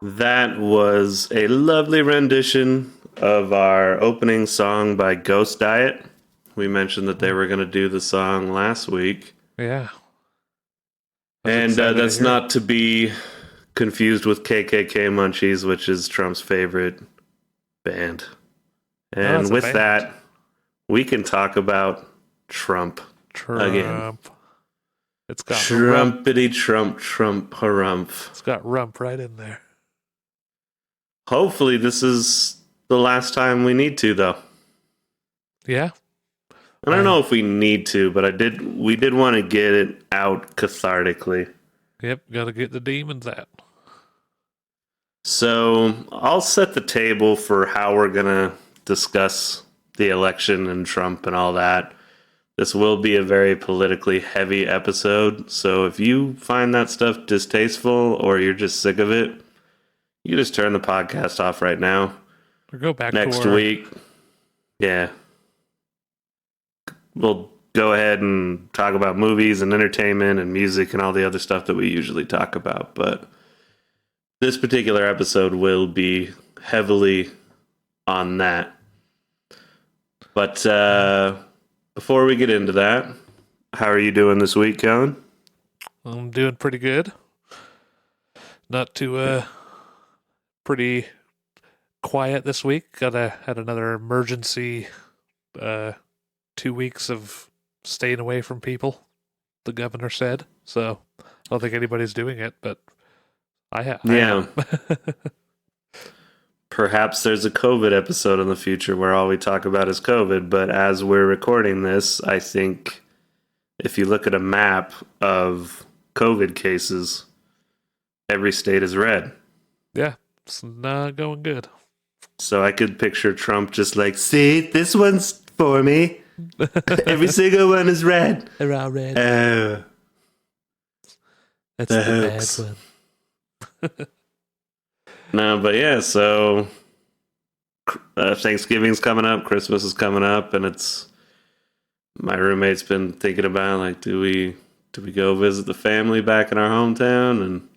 That was a lovely rendition of our opening song by Ghost Diet. We mentioned that they were going to do the song last week. Yeah. And that's not to be confused with KKK Munchies, which is Trump's favorite band. And with that, we can talk about Trump again. It's got Trumpity Trump, Trump harumph. It's got rump right in there. Hopefully this is the last time we need to, though. Yeah. I don't know if we need to, but we did want to get it out cathartically. Yep, gotta get the demons out. So I'll set the table for how we're going to discuss the election and Trump and all that. This will be a very politically heavy episode, so if you find that stuff distasteful or you're just sick of it, you just turn the podcast off right now. Or go back next week. Yeah. We'll go ahead and talk about movies and entertainment and music and all the other stuff that we usually talk about. But this particular episode will be heavily on that. But before we get into that, how are you doing this week, Kellen? I'm doing pretty good. Not too pretty quiet this week. Had another emergency 2 weeks of staying away from people, the governor said. So I don't think anybody's doing it, but I have. Yeah. Perhaps there's a COVID episode in the future where all we talk about is COVID, but as we're recording this, I think if you look at a map of COVID cases, every state is red. Yeah, it's not going good. So I could picture Trump just like, see, this one's for me. Every single one is red. They're all red. Oh. That's the bad one. No, but yeah, so Thanksgiving's coming up, Christmas is coming up, and it's my roommate's been thinking about like, do we go visit the family back in our hometown? And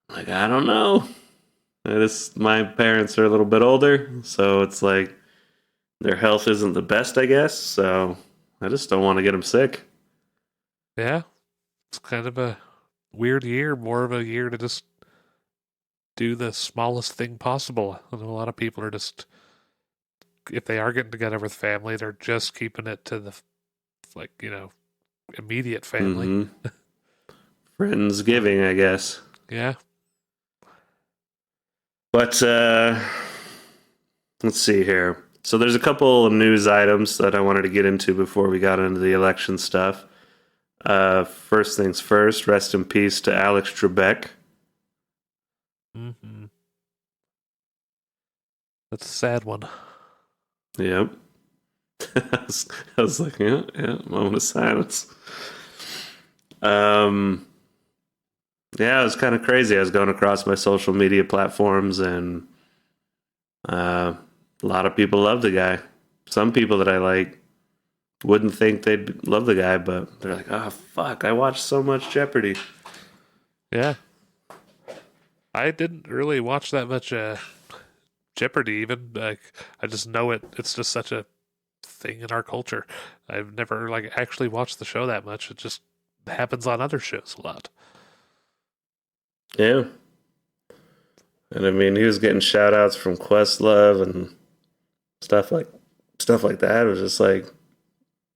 I'm like, I don't know. My parents are a little bit older, so it's like their health isn't the best, I guess. So I just don't want to get them sick. Yeah, it's kind of a weird year, more of a year to just do the smallest thing possible. And a lot of people are just, if they are getting together with family, they're just keeping it to the, like, immediate family. Mm-hmm. Friendsgiving, I guess. Yeah. But let's see here. So there's a couple of news items that I wanted to get into before we got into the election stuff. First things first, rest in peace to Alex Trebek. Mm-hmm. That's a sad one. Yep. I was like, yeah, moment of silence. Yeah, it was kind of crazy. I was going across my social media platforms, and a lot of people love the guy. Some people that I like wouldn't think they'd love the guy, but they're like, oh, fuck, I watched so much Jeopardy. Yeah. I didn't really watch that much Jeopardy even. Like, I just know it. It's just such a thing in our culture. I've never actually watched the show that much. It just happens on other shows a lot. Yeah. And I mean, he was getting shout outs from Questlove and stuff like that. It was just like,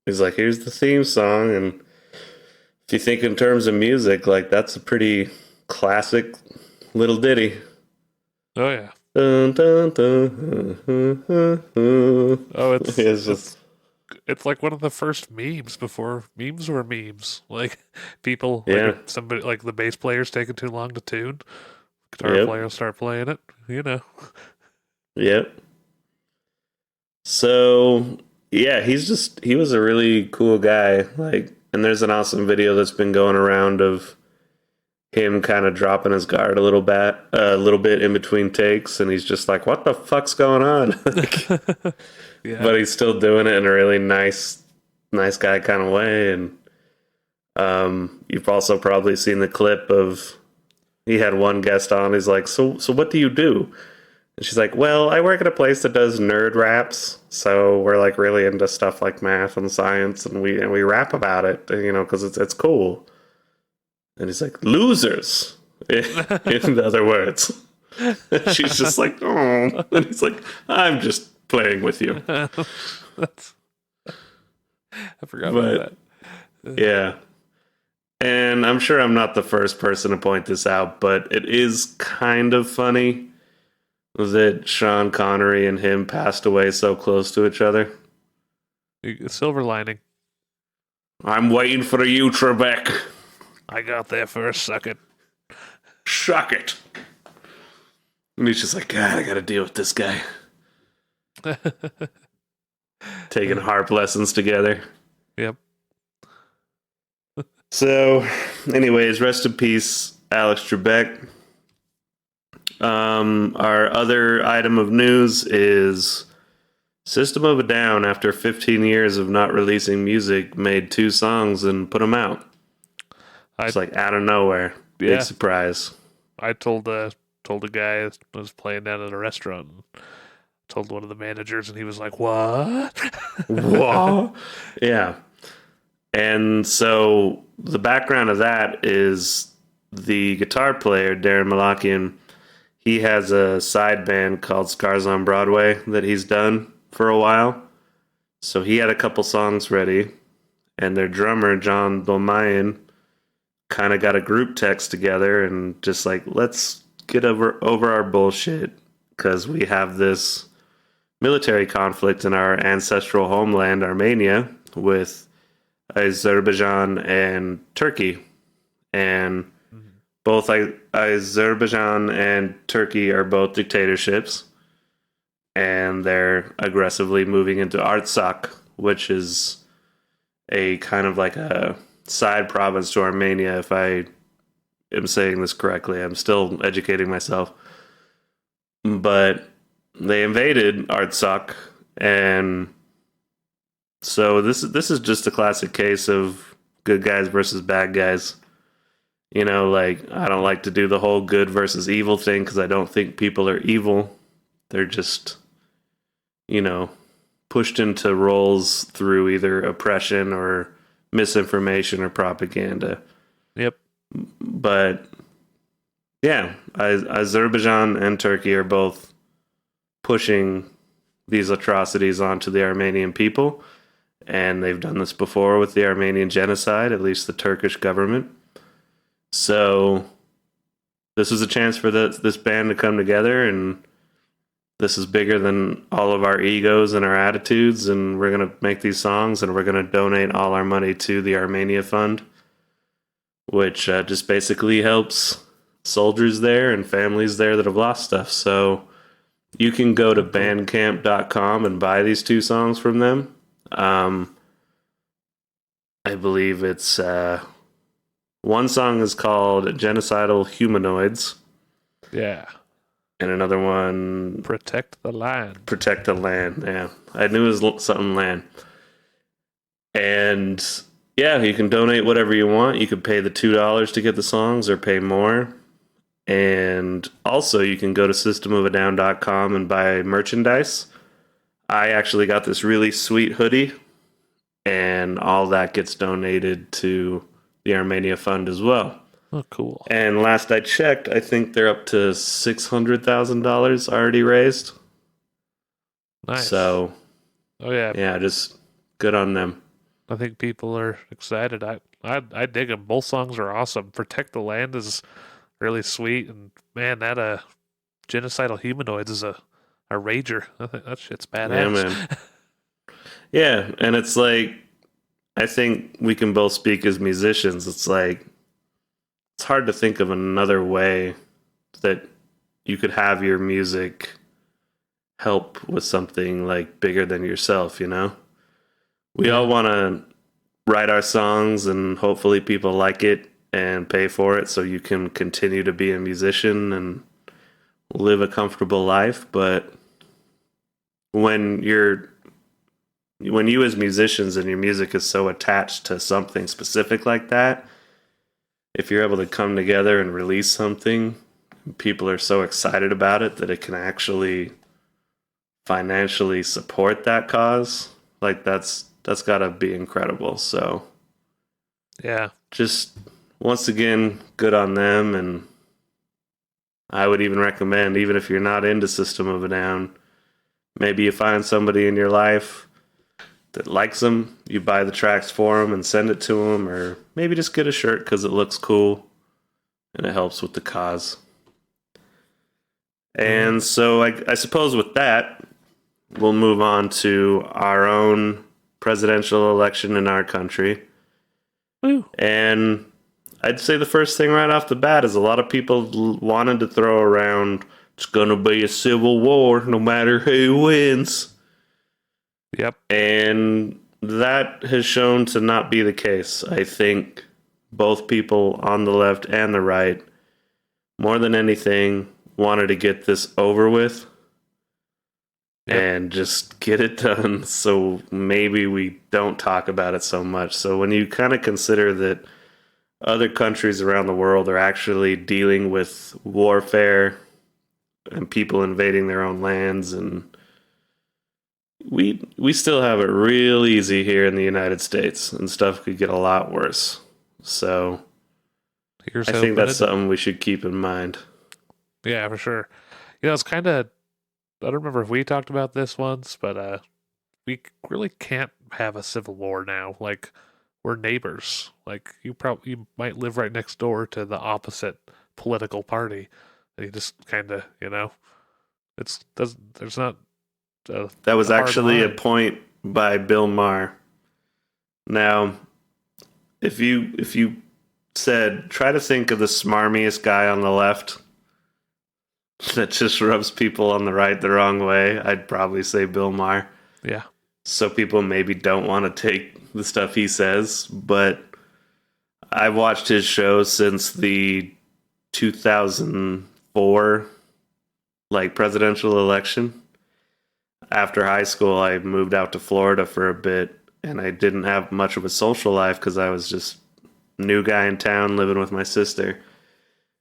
He's like, here's the theme song, and if you think in terms of music, like that's a pretty classic little ditty. Oh yeah. Dun, dun, dun. Oh, It's just it's like one of the first memes before memes were memes. Like people, like yeah, if somebody, like the bass player's taking too long to tune, guitar yep, player will start playing it. You know. yep. So yeah, he was a really cool guy. Like, and there's an awesome video that's been going around of him kind of dropping his guard a little bit in between takes, and he's just like, "What the fuck's going on?" Like, Yeah. but he's still doing it in a really nice guy kind of way. And you've also probably seen the clip of he had one guest on. He's like, "So what do you do?" And she's like, "Well, I work at a place that does nerd raps, so we're like really into stuff like math and science, and we rap about it, you know, because it's cool." And he's like, "Losers," in other words. And she's just like, "Oh," and he's like, "I'm just playing with you." That's, I forgot But about that. yeah, and I'm sure I'm not the first person to point this out, but it is kind of funny that Sean Connery and him passed away so close to each other. Silver lining. I'm waiting for you, Trebek. I got there for a second. Suck it. And he's just like, God, I gotta deal with this guy. Taking harp lessons together. Yep. So, anyways, rest in peace, Alex Trebek. Our other item of news is System of a Down, after 15 years of not releasing music, made 2 songs and put them out. It's like out of nowhere. Yeah. Big surprise. I told a guy I was playing down at a restaurant. And told one of the managers, and he was like, "What?" What? Yeah. And so the background of that is the guitar player, Darren Malakian, he has a side band called Scars on Broadway that he's done for a while. So he had a couple songs ready, and their drummer, John Dolmayan, kind of got a group text together and just like, let's get over our bullshit because we have this military conflict in our ancestral homeland, Armenia, with Azerbaijan and Turkey. And both Azerbaijan and Turkey are both dictatorships, and they're aggressively moving into Artsakh, which is a kind of like a side province to Armenia, if I am saying this correctly. I'm still educating myself. But they invaded Artsakh, and so this is just a classic case of good guys versus bad guys. You know, like, I don't like to do the whole good versus evil thing because I don't think people are evil. They're just, you know, pushed into roles through either oppression or misinformation or propaganda. Yep. But yeah, Azerbaijan and Turkey are both pushing these atrocities onto the Armenian people, and they've done this before with the Armenian genocide, at least the Turkish government. So this is a chance for this band to come together, and this is bigger than all of our egos and our attitudes, and we're going to make these songs, and we're going to donate all our money to the Armenia Fund, which just basically helps soldiers there and families there that have lost stuff. So you can go to bandcamp.com and buy these 2 songs from them. I believe it's one song is called Genocidal Humanoids. Yeah. And another one, Protect the Land. Protect the Land. Yeah. I knew it was something land. And yeah, you can donate whatever you want. You could pay the $2 to get the songs or pay more. And also you can go to systemofadown.com and buy merchandise. I actually got this really sweet hoodie, and all that gets donated to the Armenia Fund as well. Oh, cool. And last I checked, I think they're up to $600,000 already raised. Nice. So, oh yeah, yeah, just good on them. I think people are excited. I dig them. Both songs are awesome. Protect the Land is really sweet, and man, that Genocidal Humanoids is a rager. I think that shit's Yeah, badass. man. Yeah, and it's like I think we can both speak as musicians. It's like it's hard to think of another way that you could have your music help with something like bigger than yourself, you know? We all Yeah, want to write our songs and hopefully people like it and pay for it so you can continue to be a musician and live a comfortable life, but when you're when you as musicians and your music is so attached to something specific like that, if you're able to come together and release something, people are so excited about it that it can actually financially support that cause. Like that's got to be incredible. So yeah, just once again, good on them. And I would even recommend, even if you're not into System of a Down, maybe you find somebody in your life that likes them, you buy the tracks for them and send it to them, or maybe just get a shirt because it looks cool and it helps with the cause. yeah. And so I suppose with that, we'll move on to our own presidential election in our country. Woo. And I'd say the first thing right off the bat is a lot of people wanted to throw around, it's going to be a civil war no matter who wins. Yep. And that has shown to not be the case. I think both people on the left and the right, more than anything, wanted to get this over with. Yep. And just get it done so maybe we don't talk about it so much. So when you kind of consider that other countries around the world are actually dealing with warfare and people invading their own lands, and we still have it real easy here in the United States, and stuff could get a lot worse. So Here's I think hoping that's it. something we should keep in mind. Yeah, for sure. It's kind of. I don't remember if we talked about this once, but we really can't have a civil war now. Like we're neighbors. Like you might live right next door to the opposite political party. And you just kind of it's does there's not That was a hard actually a line. point by Bill Maher. Now, if you said try to think of the smarmiest guy on the left that just rubs people on the right the wrong way, I'd probably say Bill Maher. Yeah, So people maybe don't want to take the stuff he says, but I've watched his show since the 2004 like presidential election. After high school, I moved out to Florida for a bit, and I didn't have much of a social life because I was just new guy in town living with my sister.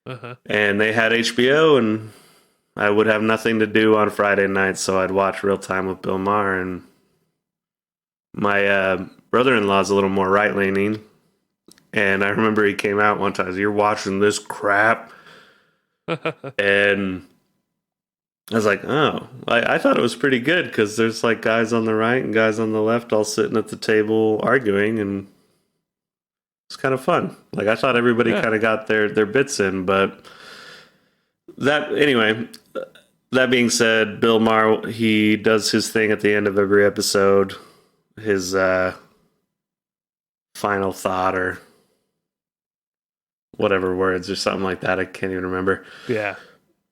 uh-huh. And they had HBO, and I would have nothing to do on Friday nights, so I'd watch Real Time with Bill Maher. And my brother-in-law is a little more right-leaning, and I remember he came out one time, "You're watching this crap," and I was like, "Oh, I thought it was pretty good because there's like guys on the right and guys on the left all sitting at the table arguing, and it's kind of fun." Like I thought everybody Yeah, kind of got their bits in, but that anyway. That being said, Bill Maher, he does his thing at the end of every episode. His final thought or whatever words or something like that. I can't even remember. yeah,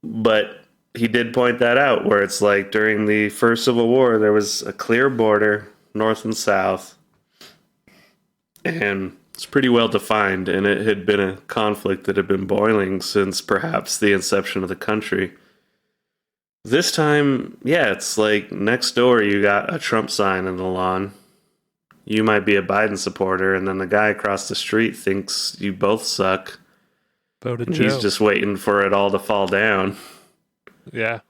But he did point that out where it's like during the first Civil War, there was a clear border, north and south, and it's pretty well defined. And it had been a conflict that had been boiling since perhaps the inception of the country. This time, yeah, it's like next door you got a Trump sign in the lawn. You might be a Biden supporter, and then the guy across the street thinks you both suck, voted and he's Joe. just waiting for it all to fall down. Yeah,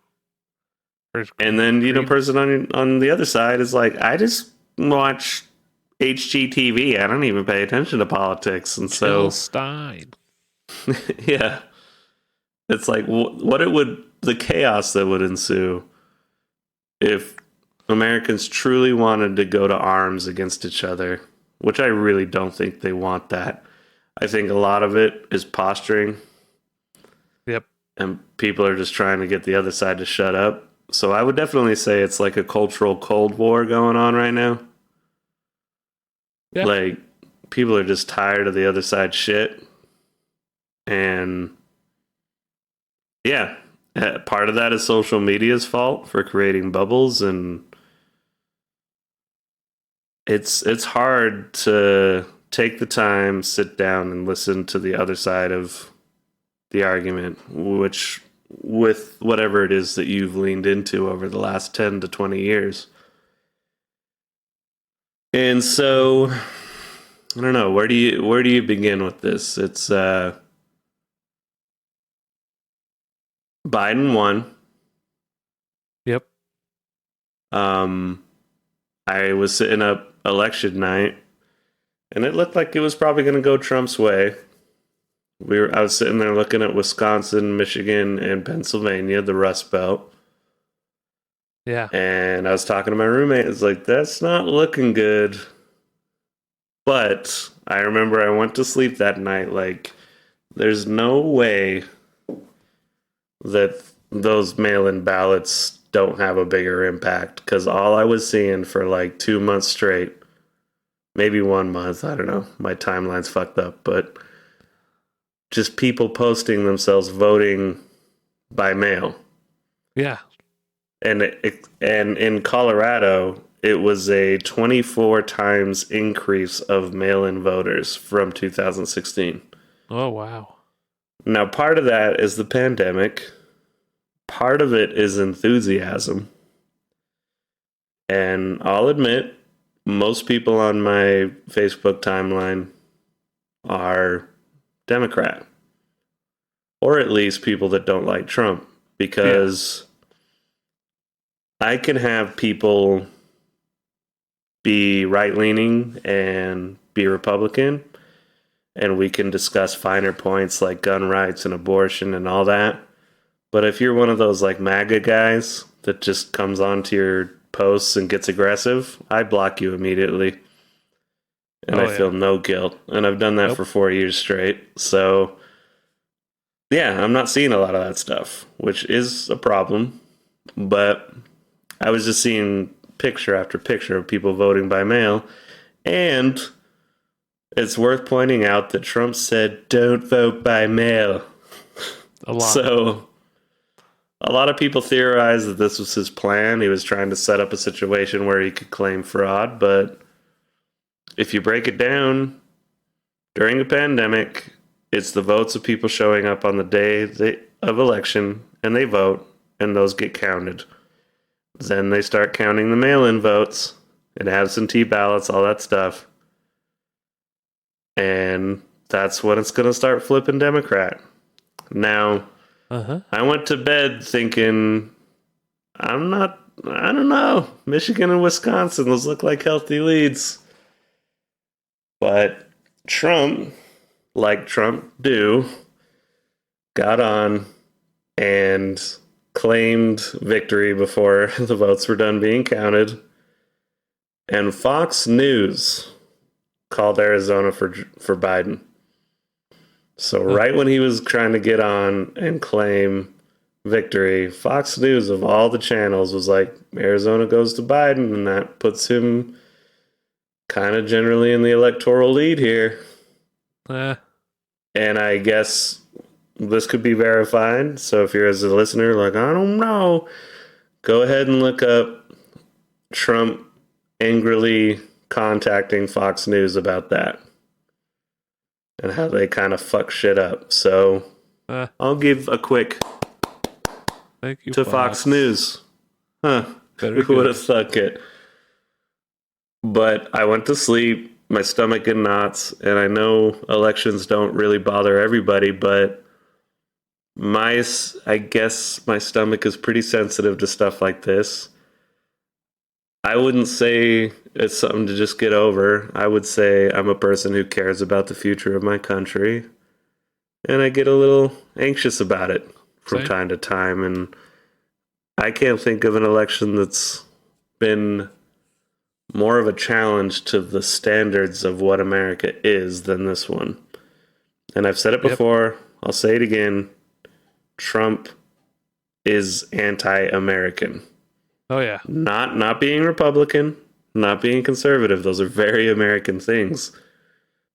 there's And then green person on the other side is like, I just watch HGTV. I don't even pay attention to politics, and Jill so Stein. yeah, it's like what it would the chaos that would ensue if Americans truly wanted to go to arms against each other which I really don't think they want that. I think a lot of it is posturing. Yep. And people are just trying to get the other side to shut up. So I would definitely say it's like a cultural Cold War going on right now. Yeah. Like, people are just tired of the other side shit. And yeah, part of that is social media's fault for creating bubbles, and it's hard to take the time, sit down, and listen to the other side of the argument, which with whatever it is that you've leaned into over the last 10 to 20 years. And so I don't know, where do you begin with this? It's Biden won. Yep. I was sitting up election night, and it looked like it was probably going to go Trump's way. I was sitting there looking at Wisconsin, Michigan, and Pennsylvania, the Rust Belt. Yeah. And I was talking to my roommate. It's like, that's not looking good. But I remember I went to sleep that night like, there's no way that those mail-in ballots don't have a bigger impact, because all I was seeing for like 2 months straight, maybe 1 month, I don't know, my timeline's fucked up, but just people posting themselves voting by mail. Yeah. And and in Colorado, it was a 24 times increase of mail-in voters from 2016. Oh, wow. Now, part of that is the pandemic. Part of it is enthusiasm. And I'll admit, most people on my Facebook timeline are Democrat. Or at least people that don't like Trump. Because I can have people be right-leaning and be Republican, and we can discuss finer points like gun rights and abortion and all that. But if you're one of those like MAGA guys that just comes onto your posts and gets aggressive, I block you immediately. And I feel no guilt. And I've done that for 4 years straight. So yeah, I'm not seeing a lot of that stuff, which is a problem. But I was just seeing picture after picture of people voting by mail. And it's worth pointing out that Trump said, don't vote by mail. A lot. So a lot of people theorize that this was his plan. He was trying to set up a situation where he could claim fraud. But if you break it down, during a pandemic, it's the votes of people showing up on the day of election, and they vote, and those get counted. Then they start counting the mail-in votes and absentee ballots, all that stuff. And that's when it's going to start flipping Democrat. Now, I went to bed thinking, I don't know, Michigan and Wisconsin, those look like healthy leads. But Trump, like Trump do, got on and claimed victory before the votes were done being counted. And Fox News called Arizona for Biden. So right when he was trying to get on and claim victory, Fox News of all the channels was like, Arizona goes to Biden, and that puts him kind of generally in the electoral lead here. And I guess this could be verified. So if you're as a listener like, I don't know, go ahead and look up Trump angrily contacting Fox News about that and how they kind of fuck shit up. So I'll give a quick thank you to Fox News. Huh. Who would have thunk it? But I went to sleep, my stomach in knots, and I know elections don't really bother everybody, but I guess my stomach is pretty sensitive to stuff like this. I wouldn't say it's something to just get over. I would say I'm a person who cares about the future of my country, and I get a little anxious about it from time to time, and I can't think of an election that's been more of a challenge to the standards of what America is than this one. And I've said it Yep. before, I'll say it again. Trump is anti-American. Oh yeah. Not being Republican, not being conservative. Those are very American things.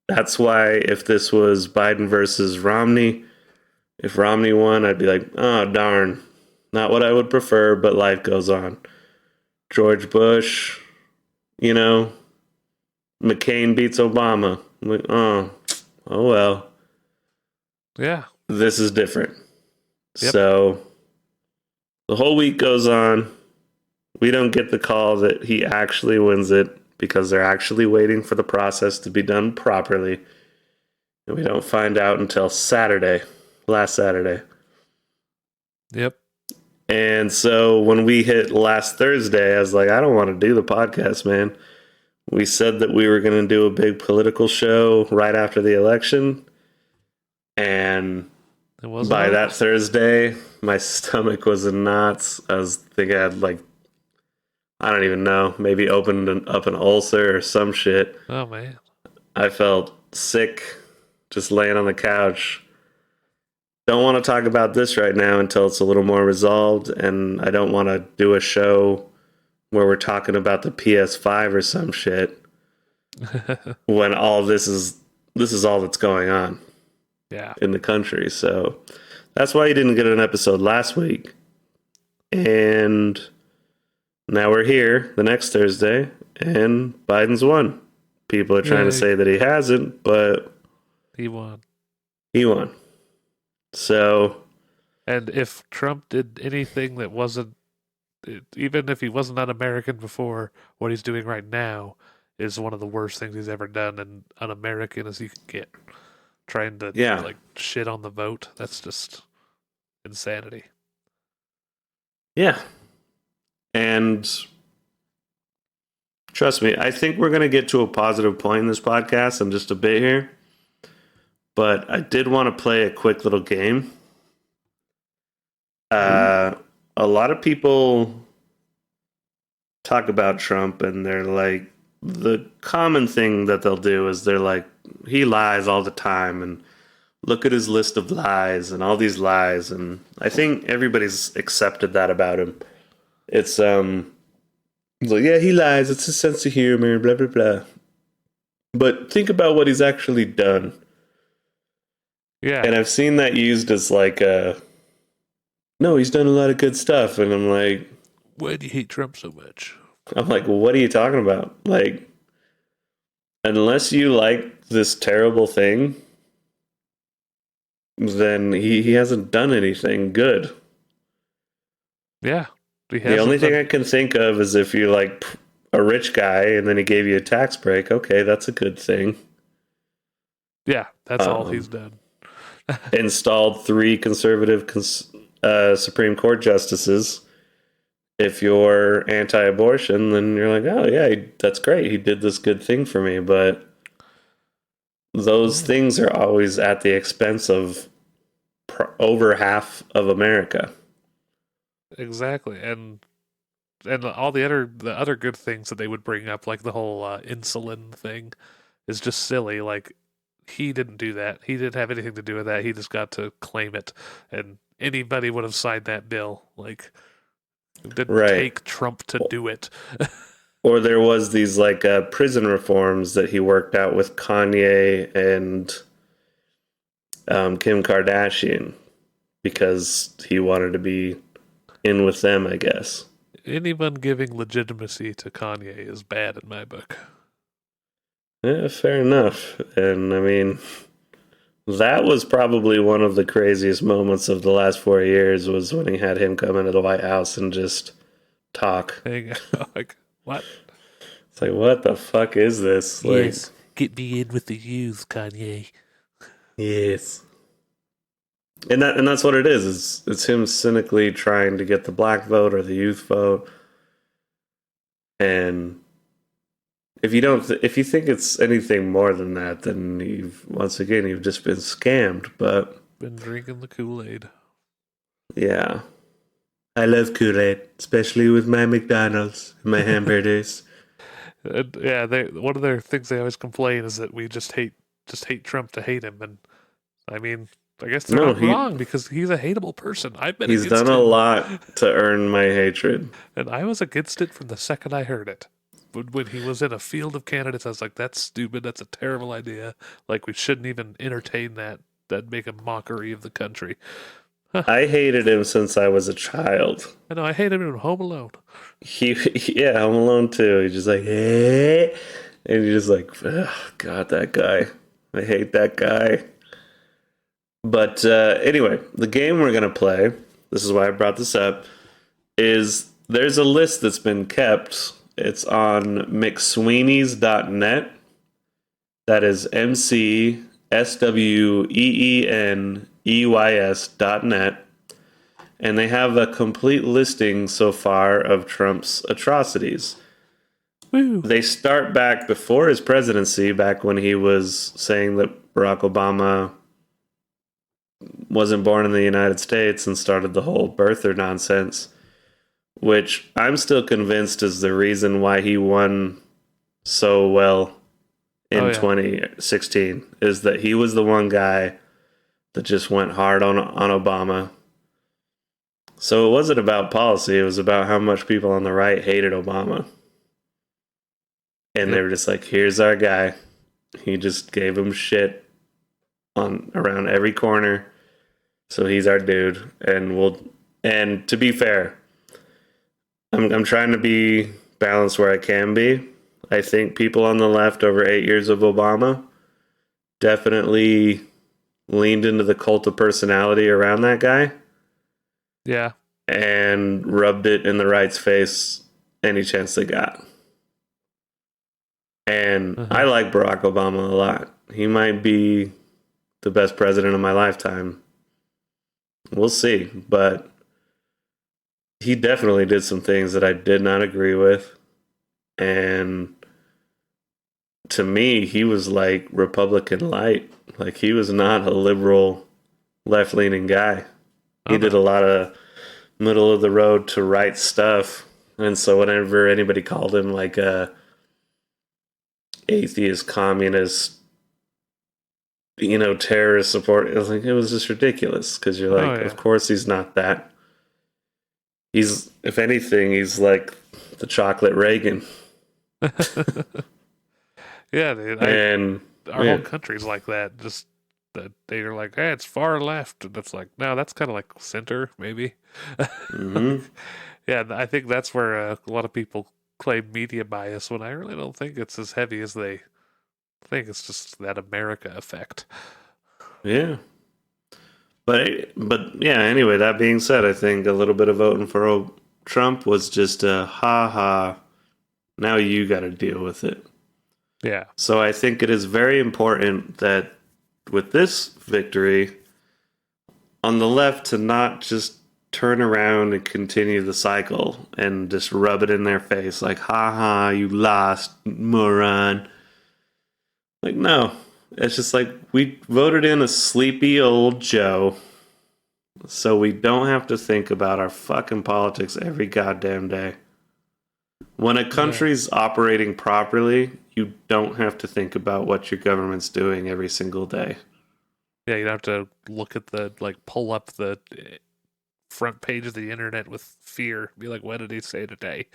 That's why if this was Biden versus Romney, if Romney won, I'd be like, oh, darn. Not what I would prefer, but life goes on. George Bush, you know, McCain beats Obama. I'm like, oh well. Yeah. This is different. Yep. So the whole week goes on. We don't get the call that he actually wins it because they're actually waiting for the process to be done properly. And we don't find out until Saturday, last Saturday. Yep. And so when we hit last Thursday, I was like, I don't want to do the podcast, man. We said that we were going to do a big political show right after the election. And It wasn't by on. that Thursday, my stomach was in knots. I was thinking I had, like, I don't even know, maybe opened up an ulcer or some shit. Oh man. I felt sick just laying on the couch. Don't want to talk about this right now until it's a little more resolved, and I don't want to do a show where we're talking about the PS5 or some shit when all this is all that's going on Yeah. in the country. So that's why you didn't get an episode last week. And now we're here the next Thursday, and Biden's won. People are trying to Yay. say that he hasn't, but He won. he won. So, And if Trump did anything that wasn't, even if he wasn't un-American before, what he's doing right now is one of the worst things he's ever done, and un-American as you can get. Trying to yeah. like shit on the vote. That's just insanity. Yeah. And trust me, I think we're going to get to a positive point in this podcast in just a bit here. But I did want to play a quick little game. A lot of people talk about Trump and they're like, the common thing that they'll do is they're like, he lies all the time and look at his list of lies and all these lies. And I think everybody's accepted that about him. It's like, yeah, he lies. It's his sense of humor, blah, blah, blah. But think about what he's actually done. Yeah. And I've seen that used as like no, he's done a lot of good stuff. And I'm like, why do you hate Trump so much? what are you talking about? Like, unless you like this terrible thing, then he hasn't done anything good. Yeah. The only thing I can think of is if you're like a rich guy and then he gave you a tax break. Okay, that's a good thing. Yeah, that's all he's done. Installed 3 conservative Supreme Court justices. If you're anti-abortion, then you're like, oh yeah, that's great. He did this good thing for me. But those things are always at the expense of over half of America. Exactly, and all the other good things that they would bring up, like the whole insulin thing, is just silly. Like he didn't do that. He didn't have anything to do with that. He just got to claim it, and anybody would have signed that bill. Like it didn't take Trump to do it. Or there was these like prison reforms that he worked out with Kanye and Kim Kardashian because he wanted to be in with them, I guess. Anyone giving legitimacy to Kanye is bad in my book. Yeah, fair enough. And I mean, that was probably one of the craziest moments of the last 4 years was when he had him come into the White House and just talk. Like, what? It's like, what the fuck is this? Yes, like, get me in with the youth, Kanye. Yes. And that's what it is. It's him cynically trying to get the black vote or the youth vote. And if you think it's anything more than that, then you've just been scammed. But been drinking the Kool-Aid. Yeah, I love Kool-Aid, especially with my McDonald's and my hamburgers. Yeah, one of their things they always complain is that we just hate Trump to hate him, and I mean, I guess they're No, not wrong because he's a hateable person. I've been he's done against a him, lot to earn my hatred. and I was against it from the second I heard it. But when he was in a field of candidates, I was like, "That's stupid. That's a terrible idea. Like we shouldn't even entertain that. That'd make a mockery of the country." I hated him since I was a child. I know I hate him in Home Alone. He, yeah, I'm alone too. He's just like, hey, and you're just like, oh, God, that guy. I hate that guy. But anyway, the game we're gonna play. This is why I brought this up. Is there's a list that's been kept. It's on McSweeney's.net. That is MCSWEENEYS.net. And they have a complete listing so far of Trump's atrocities. Woo! They start back before his presidency, back when he was saying that Barack Obama wasn't born in the United States and started the whole birther nonsense, which I'm still convinced is the reason why he won so well in 2016, is that he was the one guy that just went hard on Obama. So it wasn't about policy, it was about how much people on the right hated Obama. And they were just like, here's our guy. He just gave him shit on around every corner. So he's our dude. And to be fair, I'm trying to be balanced where I can be. I think people on the left over 8 years of Obama definitely leaned into the cult of personality around that guy. Yeah. And rubbed it in the right's face any chance they got. And I like Barack Obama a lot. He might be the best president of my lifetime. We'll see. But he definitely did some things that I did not agree with. And to me, he was like Republican light. Like, he was not a liberal, left-leaning guy. He did a lot of middle of the road to right stuff. And so whenever anybody called him like a atheist, communist, terrorist support, it was just ridiculous, because you're like, of course he's not that. He's, if anything, he's like the chocolate Reagan. Yeah, dude. Our whole country's like that. Just that they're like, hey, it's far left, and it's like, no, that's kind of like center, maybe. Mm-hmm. Yeah, I think that's where a lot of people claim media bias, when I really don't think it's as heavy as they think. It's just that America effect. Yeah. But yeah, anyway, that being said, I think a little bit of voting for Trump was just a ha, now you got to deal with it. Yeah. So I think it is very important that with this victory, on the left, to not just turn around and continue the cycle and just rub it in their face like, ha, you lost, moron. Like, no. It's just like, we voted in a sleepy old Joe, so we don't have to think about our fucking politics every goddamn day. When a country's operating properly, you don't have to think about what your government's doing every single day. Yeah, you don't have to look at pull up the front page of the internet with fear. Be like, what did he say today?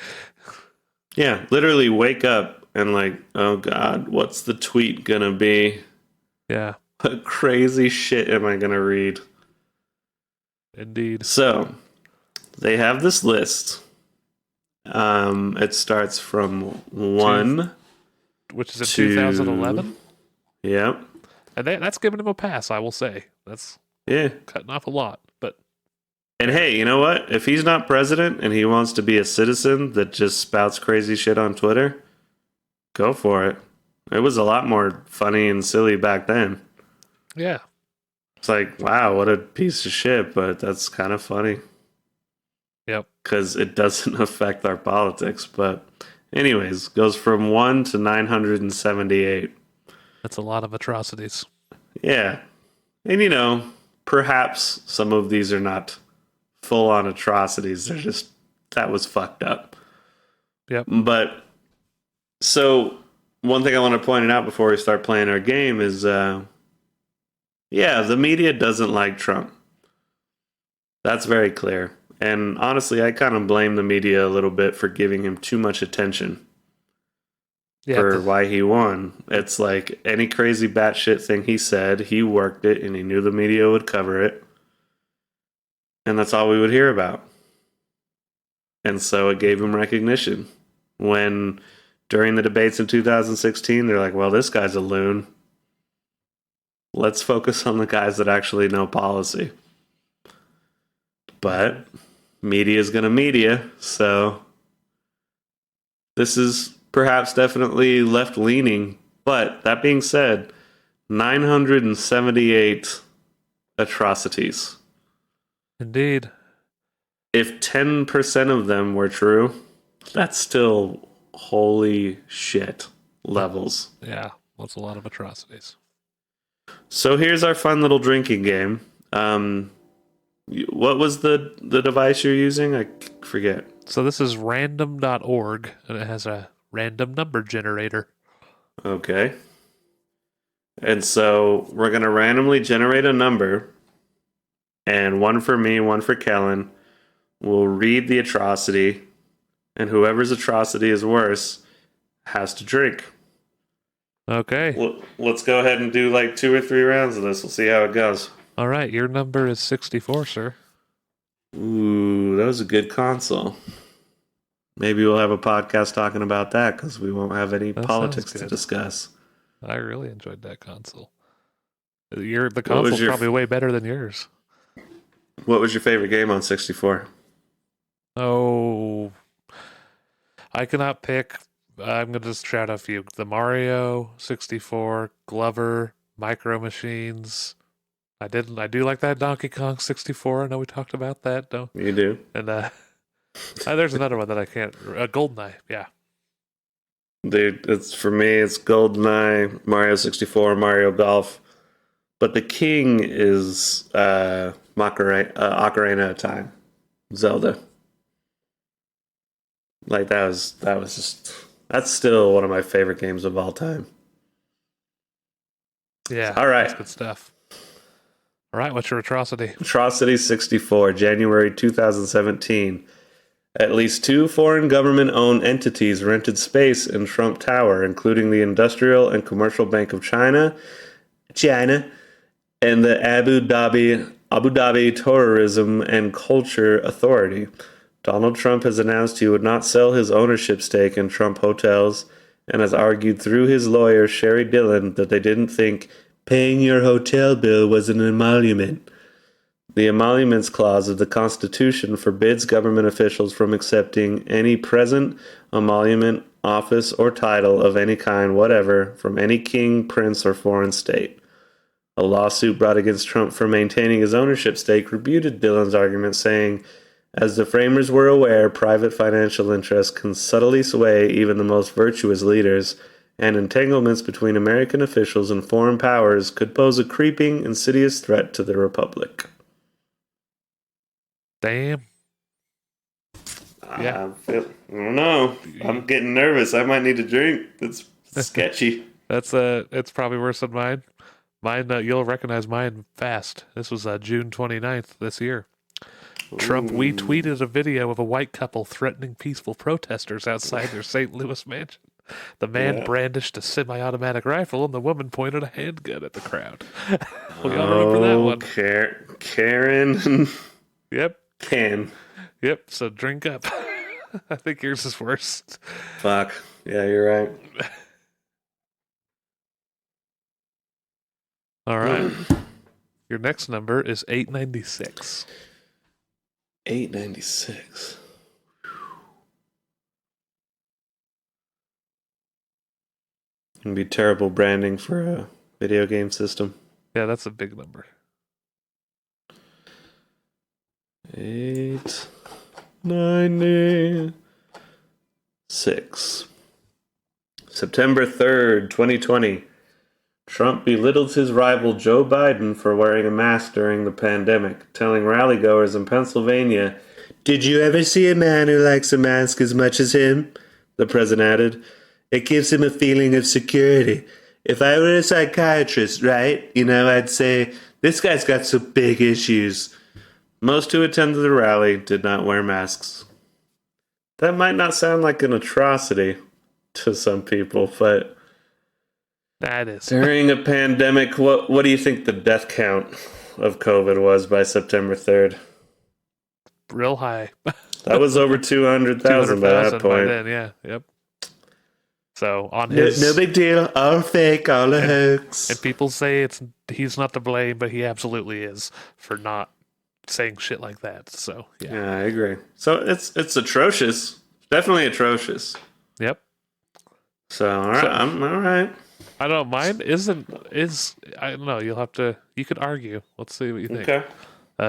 Yeah, literally wake up and like, oh God, what's the tweet gonna be? Yeah. What crazy shit am I gonna read? Indeed. So, they have this list. It starts from 1, which is in 2011. Yep. And that's giving him a pass, I will say. That's cutting off a lot, but. And hey, you know what? If he's not president and he wants to be a citizen that just spouts crazy shit on Twitter, go for it. It was a lot more funny and silly back then. Yeah. It's like, wow, what a piece of shit, but that's kind of funny. Yep. Because it doesn't affect our politics. But anyways, goes from 1 to 978. That's a lot of atrocities. Yeah. And perhaps some of these are not full-on atrocities. They're just, that was fucked up. Yep. But So one thing I want to point out before we start playing our game is, yeah, the media doesn't like Trump. That's very clear. And honestly, I kind of blame the media a little bit for giving him too much attention Yeah, for why he won. It's like any crazy batshit thing he said, he worked it and he knew the media would cover it. And that's all we would hear about. And so it gave him recognition. When during the debates in 2016, they're like, well, this guy's a loon. Let's focus on the guys that actually know policy. But media is going to media, so this is perhaps definitely left leaning. But that being said, 978 atrocities. indeed. If 10% of them were true, that's still holy shit levels. Yeah, that's a lot of atrocities. So here's our fun little drinking game. What was the device you're using? I forget. So this is random.org, and it has a random number generator. Okay. And so we're going to randomly generate a number, and one for me, one for Kellen. We'll read the atrocity, and whoever's atrocity is worse has to drink. Okay. Well, let's go ahead and do like 2 or 3 rounds of this. We'll see how it goes. All right, your number is 64, sir. Ooh, that was a good console. Maybe we'll have a podcast talking about that because we won't have any That politics sounds to good. discuss. I really enjoyed that console. The console's probably way better than yours. What was your favorite game on 64? Oh, I cannot pick. I'm going to just shout out a few. The Mario 64, Glover, Micro Machines. I do like that Donkey Kong 64. I know we talked about that. No, You do? and there's another one that I can't. GoldenEye. Yeah. Dude, it's for me, it's GoldenEye, Mario 64, Mario Golf. But the king is Ocarina of Time, Zelda. Like that was just that's still one of my favorite games of all time. Yeah. All right. That's good stuff. All right. What's your atrocity? Atrocity 64, January 2017. At least 2 foreign government-owned entities rented space in Trump Tower, including the Industrial and Commercial Bank of China, and the Abu Dhabi Tourism and Culture Authority. Donald Trump has announced he would not sell his ownership stake in Trump Hotels and has argued through his lawyer, Sherry Dillon, that they didn't think paying your hotel bill was an emolument. The emoluments clause of the Constitution forbids government officials from accepting any present emolument, office, or title of any kind whatever from any king, prince, or foreign state. A lawsuit brought against Trump for maintaining his ownership stake refuted Dillon's argument, saying, as the framers were aware, private financial interests can subtly sway even the most virtuous leaders, and entanglements between American officials and foreign powers could pose a creeping, insidious threat to the republic. Damn. Yeah. I don't know. I'm getting nervous. I might need a drink. It's sketchy. It's probably worse than mine. Mine, you'll recognize mine fast. This was June 29th this year. Trump retweeted a video of a white couple threatening peaceful protesters outside their St. Louis mansion. The man brandished a semi-automatic rifle, and the woman pointed a handgun at the crowd. We all remember that one. Karen. Yep. Can. Yep. So drink up. I think yours is worse. Fuck. Yeah, you're right. All right. Your next number is 896. 896. It'd be terrible branding for a video game system. Yeah, that's a big number. 896. September 3rd, 2020. Trump belittles his rival Joe Biden for wearing a mask during the pandemic, telling rallygoers in Pennsylvania, "Did you ever see a man who likes a mask as much as him?" The president added, It gives him a feeling of security. If I were a psychiatrist, right, I'd say, this guy's got some big issues. Most who attended the rally did not wear masks. That might not sound like an atrocity to some people, but That is during a pandemic, what do you think the death count of COVID was by September 3rd? real high. That was over 200,000 by that 200,000 by point. then, yeah. Yep. So on No, his no big deal. All fake, all a hoax. and people say he's not to blame, but he absolutely is for not saying shit like that. So Yeah, I agree. So it's atrocious. Definitely atrocious. Yep. So all right, I'm all right. I don't know. Mine is I don't know. You could argue. Let's see what you think. Okay.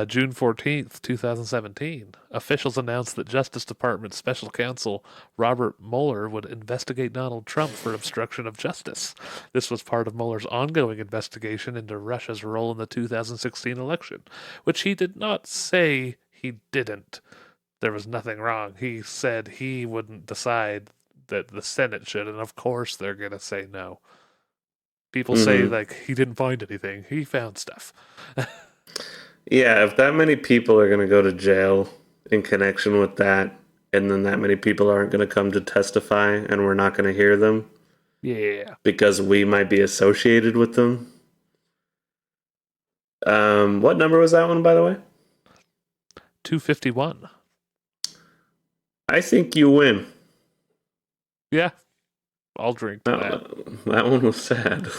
June 14th, 2017, officials announced that Justice Department Special Counsel Robert Mueller would investigate Donald Trump for obstruction of justice. This was part of Mueller's ongoing investigation into Russia's role in the 2016 election, which he did not say he didn't. There was nothing wrong. He said he wouldn't decide that the Senate should, and of course they're going to say no. People say, like, he didn't find anything. He found stuff. Yeah, if that many people are going to go to jail in connection with that, and then that many people aren't going to come to testify, and we're not going to hear them Yeah. because we might be associated with them. What number was that one, by the way? 251. I think you win. Yeah. I'll drink to that. That one was sad.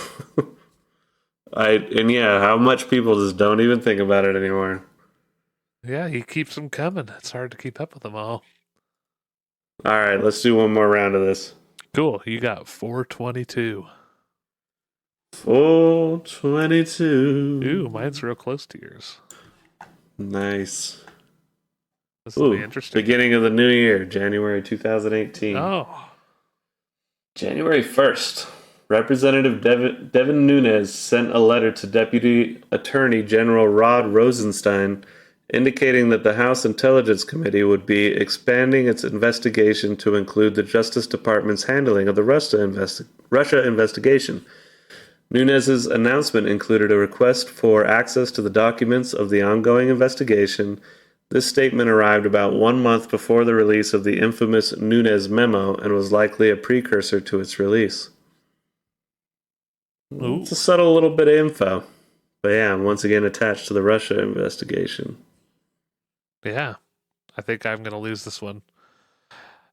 How much people just don't even think about it anymore. Yeah, he keeps them coming. It's hard to keep up with them all. All right, let's do one more round of this. Cool. You got 422. 422. Ooh, mine's real close to yours. Nice. This will be interesting. Beginning of the new year, January 2018. Oh. January 1st, Representative Devin Nunes sent a letter to Deputy Attorney General Rod Rosenstein indicating that the House Intelligence Committee would be expanding its investigation to include the Justice Department's handling of the Russia investigation. Nunes's announcement included a request for access to the documents of the ongoing investigation. This statement arrived about 1 month before the release of the infamous Nunes memo and was likely a precursor to its release. Ooh. It's a subtle little bit of info. But yeah, I'm once again attached to the Russia investigation. Yeah. I think I'm going to lose this one.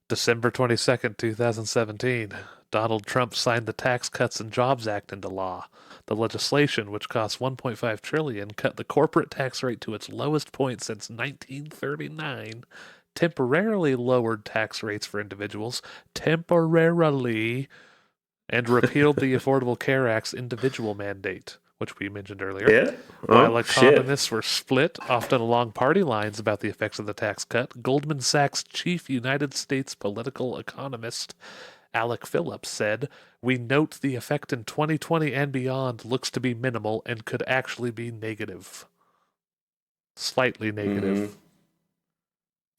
December 22nd, 2017. Donald Trump signed the Tax Cuts and Jobs Act into law. The legislation, which cost $1.5 trillion, cut the corporate tax rate to its lowest point since 1939, temporarily lowered tax rates for individuals, temporarily, and repealed the Affordable Care Act's individual mandate, which we mentioned earlier. Yeah. While economists were split, often along party lines, about the effects of the tax cut, Goldman Sachs chief United States political economist Alec Phillips said, "We note the effect in 2020 and beyond looks to be minimal and could actually be negative. Slightly negative." Mm-hmm.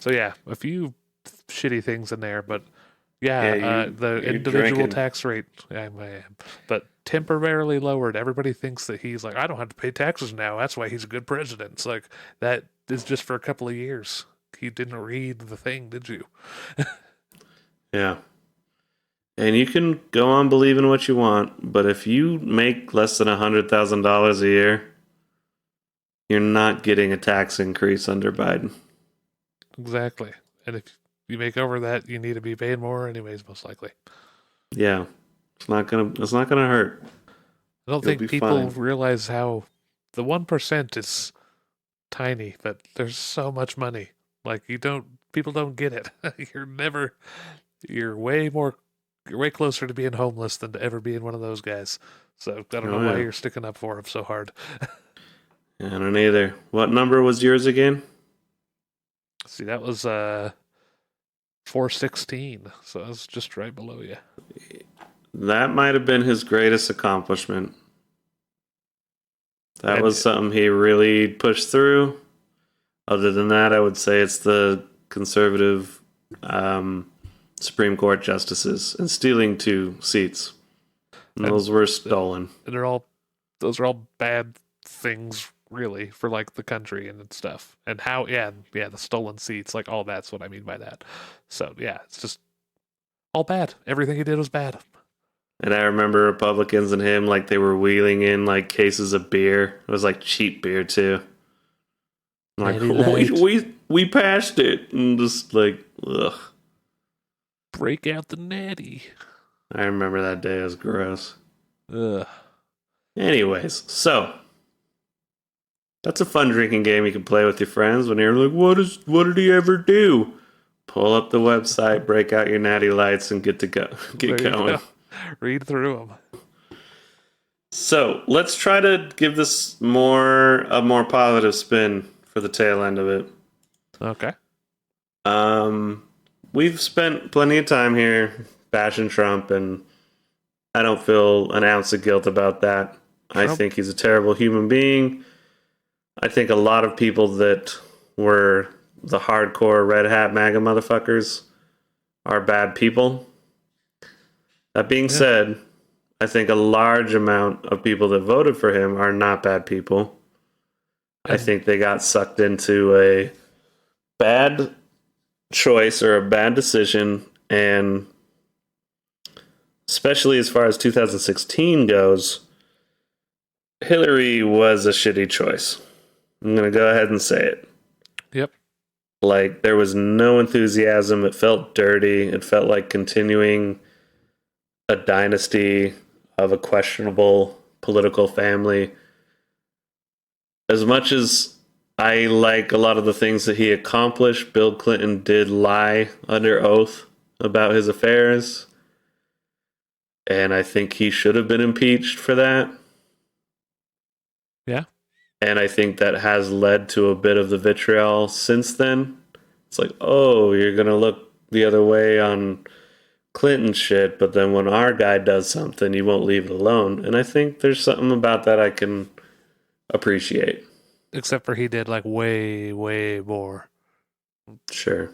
So yeah, a few shitty things in there, but the individual drinking. tax rate, I am, but temporarily lowered. Everybody thinks that he's like, I don't have to pay taxes now. That's why he's a good president. It's like, that is just for a couple of years. You didn't read the thing, did you? Yeah. And you can go on believing what you want, but if you make less than $100,000 a year, you're not getting a tax increase under Biden. Exactly. And if you make over that, you need to be paid more anyways, most likely. Yeah. It's not gonna hurt. I don't think people realize how the 1% is tiny, but there's so much money. Like, people don't get it. You're way closer to being homeless than to ever being one of those guys. So I don't know why you're sticking up for him so hard. I don't either. What number was yours again? See, that was 416, so I was just right below you. That might have been his greatest accomplishment. That was something he really pushed through. Other than that, I would say it's the conservative Supreme Court justices and stealing 2 seats. And those were stolen. And those are all bad things, really, for like the country and stuff. And how, the stolen seats, like all that's what I mean by that. So yeah, it's just all bad. Everything he did was bad. And I remember Republicans and him, like, they were wheeling in, like, cases of beer. It was, like, cheap beer, too. Like, we passed it. And just, like, ugh. Break out the natty. I remember that day. It was gross. Ugh. Anyways, so that's a fun drinking game you can play with your friends when you're like, what did he ever do? Pull up the website, break out your natty lights, and get going. Go. Read through them. So let's try to give this a more positive spin for the tail end of it. Okay. We've spent plenty of time here bashing Trump, and I don't feel an ounce of guilt about that. Trump. I think he's a terrible human being. I think a lot of people that were the hardcore red hat MAGA motherfuckers are bad people. That being said, I think a large amount of people that voted for him are not bad people. I think they got sucked into a bad choice or a bad decision, and especially as far as 2016 goes, Hillary was a shitty choice. I'm going to go ahead and say it. Yep. Like, there was no enthusiasm. It felt dirty. It felt like continuing a dynasty of a questionable political family. As much as I like a lot of the things that he accomplished, Bill Clinton did lie under oath about his affairs. And I think he should have been impeached for that. Yeah. And I think that has led to a bit of the vitriol since then. It's like, oh, you're going to look the other way on Clinton shit, but then when our guy does something, you won't leave it alone. And I think there's something about that I can appreciate. Except for he did like way, way more. Sure.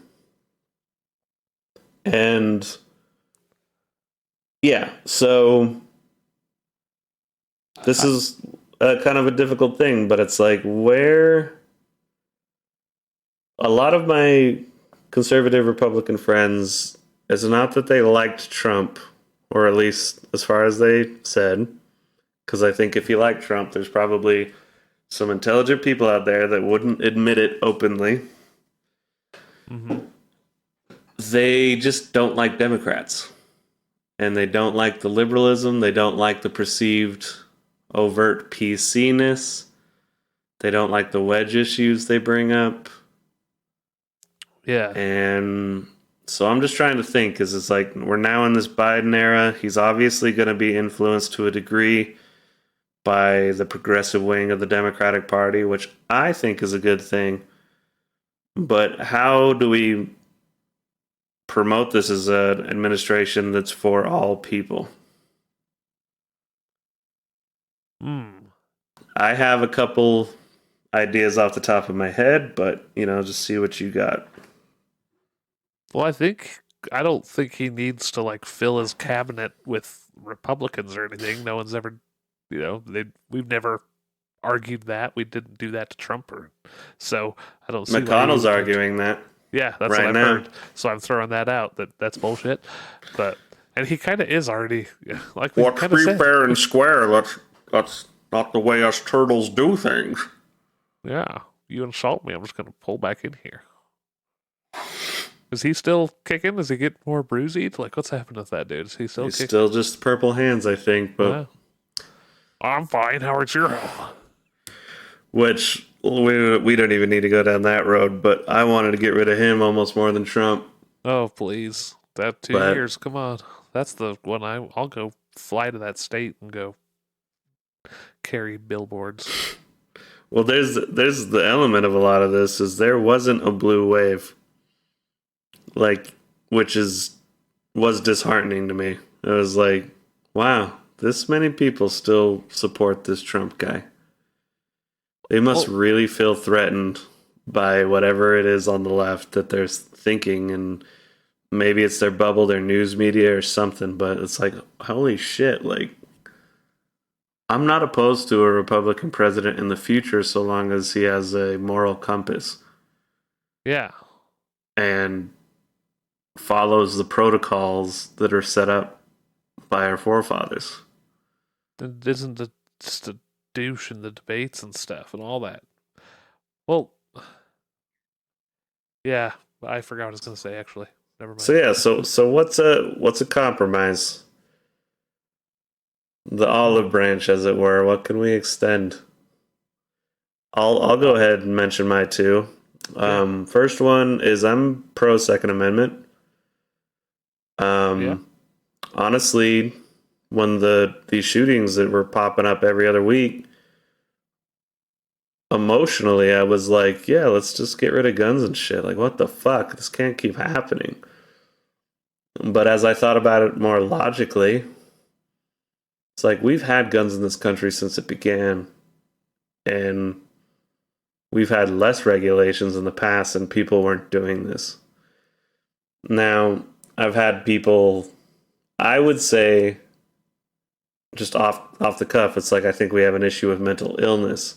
And yeah, so this is kind of a difficult thing, but it's like where a lot of my conservative Republican friends, it's not that they liked Trump, or at least as far as they said, because I think if you like Trump, there's probably some intelligent people out there that wouldn't admit it openly. Mm-hmm. They just don't like Democrats. And they don't like the liberalism. They don't like the perceived overt PC-ness. They don't like the wedge issues they bring up. Yeah. And so I'm just trying to think, because it's like we're now in this Biden era. He's obviously going to be influenced to a degree by the progressive wing of the Democratic Party, which I think is a good thing. But how do we promote this as an administration that's for all people? I have a couple ideas off the top of my head, but, just see what you got. Well, I don't think he needs to like fill his cabinet with Republicans or anything. No one's ever, we've never argued that. We didn't do that to Trump, so I don't see. McConnell's arguing that. Yeah, that's right what I've now. heard. So I'm throwing that out. That's bullshit. And he kind of is already like we kind of said. Fair and square. That's not the way us turtles do things. Yeah, you insult me, I'm just gonna pull back in here. Is he still kicking? Does he get more bruisey? Like, what's happened with that dude? Is he still kicking? Still just purple hands, I think. But I'm fine. Howard's your health? Which we don't even need to go down that road. But I wanted to get rid of him almost more than Trump. Oh, please. That 2 years. Come on. That's the one I'll go fly to that state and go carry billboards. Well, there's the element of a lot of this is there wasn't a blue wave. Which was disheartening to me. It was like, wow, this many people still support this Trump guy. They must really feel threatened by whatever it is on the left that they're thinking and maybe it's their bubble, their news media or something, but it's like, holy shit, like, I'm not opposed to a Republican president in the future so long as he has a moral compass Yeah. and follows the protocols that are set up by our forefathers. And isn't it just a douche in the debates and stuff and all that? Well, yeah, I forgot what I was going to say, actually. Never So mind. yeah, so what's a compromise? The olive branch, as it were. What can we extend? I'll go ahead and mention my two. Yeah. First one is I'm pro Second Amendment. Yeah. Honestly, when these shootings that were popping up every other week, emotionally I was like, yeah, let's just get rid of guns and shit. Like, what the fuck? This can't keep happening. But as I thought about it more logically, it's like we've had guns in this country since it began, and we've had less regulations in the past, and people weren't doing this. Now, I've had people, I would say, just off the cuff, it's like I think we have an issue with mental illness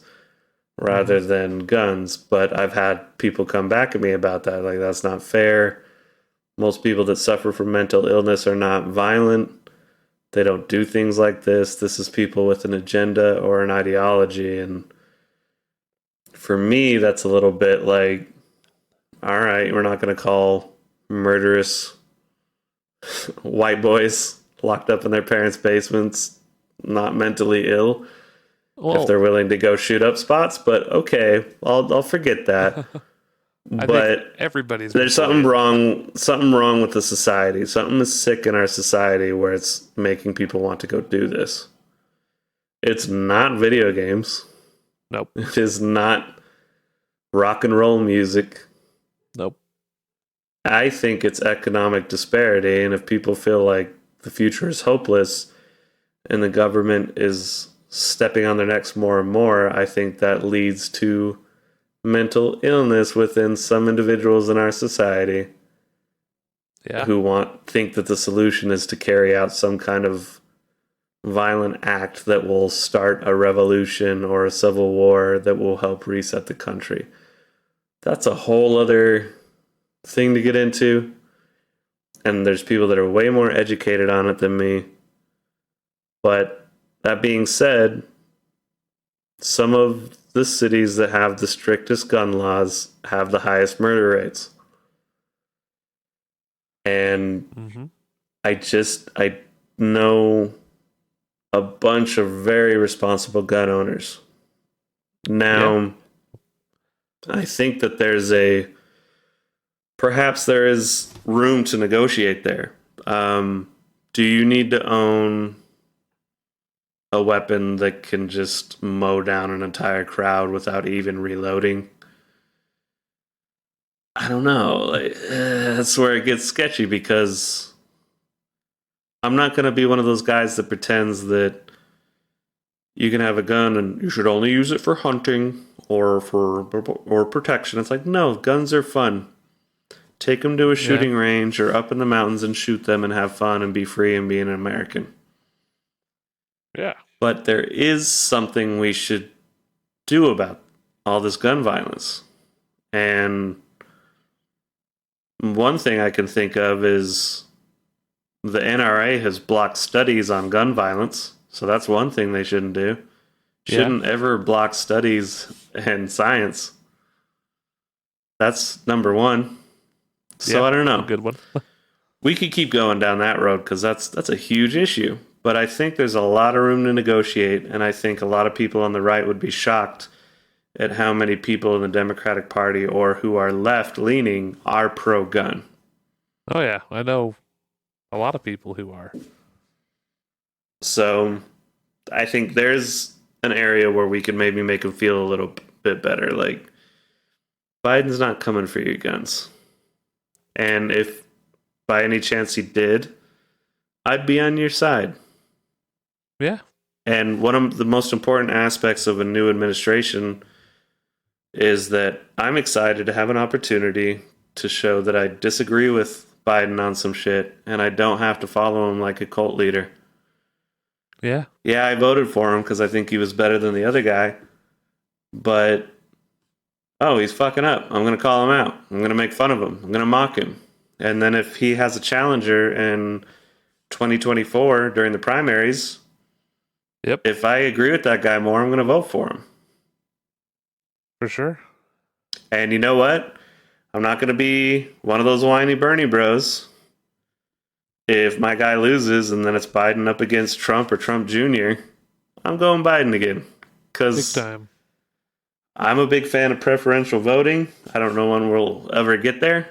rather than guns. But I've had people come back at me about that. Like, that's not fair. Most people that suffer from mental illness are not violent. They don't do things like this. This is people with an agenda or an ideology. And for me, that's a little bit like, all right, we're not going to call murderous white boys locked up in their parents' basements not mentally ill if they're Well, willing to go shoot up spots. But okay, I'll forget that. I think But everybody's there's mentally ill. something wrong with the society. Something is sick in our society where it's making people want to go do this. It's not video games. Nope. It is not rock and roll music. Nope. I think it's economic disparity, and if people feel like the future is hopeless and the government is stepping on their necks more and more, I think that leads to mental illness within some individuals in our society Yeah. who think that the solution is to carry out some kind of violent act that will start a revolution or a civil war that will help reset the country. That's a whole other thing to get into. And there's people that are way more educated on it than me. But that being said, some of the cities that have the strictest gun laws have the highest murder rates. And Mm-hmm. I know a bunch of very responsible gun owners. Yeah. Now, I think that perhaps there is room to negotiate there. Do you need to own a weapon that can just mow down an entire crowd without even reloading? I don't know. That's where it gets sketchy because I'm not going to be one of those guys that pretends that you can have a gun and you should only use it for hunting or protection. It's like, no, guns are fun. Take them to a Yeah. shooting range or up in the mountains and shoot them and have fun and be free and be an American. Yeah. But there is something we should do about all this gun violence. And one thing I can think of is the NRA has blocked studies on gun violence. So that's one thing they shouldn't do. Shouldn't ever block studies and science. That's number one. So I don't A know. good one. We could keep going down that road because that's a huge issue. But I think there's a lot of room to negotiate, and I think a lot of people on the right would be shocked at how many people in the Democratic Party or who are left leaning are pro gun. Oh yeah, I know a lot of people who are. So I think there's an area where we can maybe make them feel a little bit better. Like, Biden's not coming for your guns. And if by any chance he did, I'd be on your side. Yeah. And one of the most important aspects of a new administration is that I'm excited to have an opportunity to show that I disagree with Biden on some shit, and I don't have to follow him like a cult leader. Yeah. Yeah, I voted for him because I think he was better than the other guy, but oh, he's fucking up. I'm going to call him out. I'm going to make fun of him. I'm going to mock him. And then if he has a challenger in 2024 during the primaries, Yep. if I agree with that guy more, I'm going to vote for him. For sure. And you know what? I'm not going to be one of those whiny Bernie bros. If my guy loses and then it's Biden up against Trump or Trump Jr., I'm going Biden again. Big Because time. I'm a big fan of preferential voting. I don't know when we'll ever get there.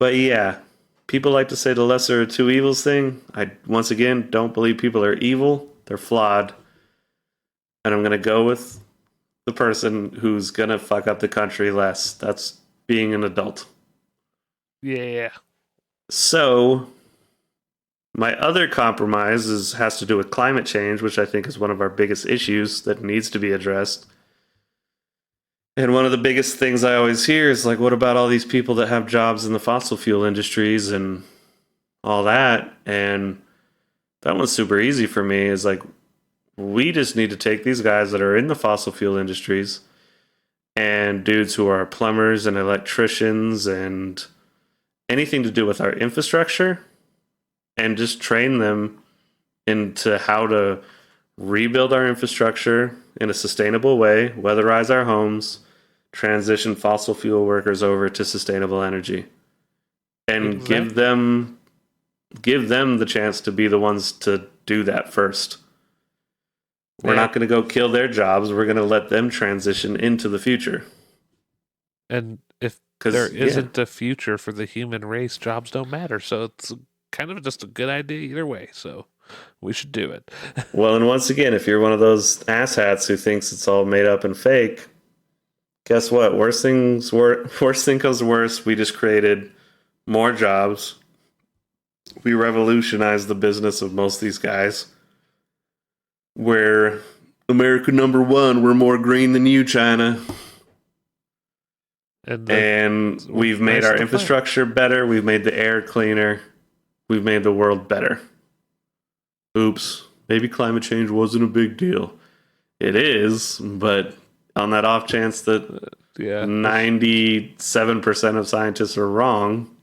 But yeah, people like to say the lesser of two evils thing. I, once again, don't believe people are evil. They're flawed. And I'm going to go with the person who's going to fuck up the country less. That's being an adult. Yeah. So, my other compromise has to do with climate change, which I think is one of our biggest issues that needs to be addressed. And one of the biggest things I always hear is like, what about all these people that have jobs in the fossil fuel industries and all that? And that one's super easy for me is like, we just need to take these guys that are in the fossil fuel industries and dudes who are plumbers and electricians and anything to do with our infrastructure and just train them into how to rebuild our infrastructure in a sustainable way, weatherize our homes, transition fossil fuel workers over to sustainable energy, and Exactly. give them the chance to be the ones to do that first. We're Yeah. not going to go kill their jobs. We're going to let them transition into the future. And if there Because, yeah. isn't a future for the human race, jobs don't matter. So it's kind of just a good idea either way. So we should do it. Well, and once again, if you're one of those asshats who thinks it's all made up and fake, guess what? Worst thing comes to worst. We just created more jobs. We revolutionized the business of most of these guys. We're America number one. We're more green than you, China. And We're we've made nice our to the planet. infrastructure better. We've made the air cleaner. We've made the world better. Oops. Maybe climate change wasn't a big deal. It is, but on that off chance that Yeah. 97% of scientists are wrong,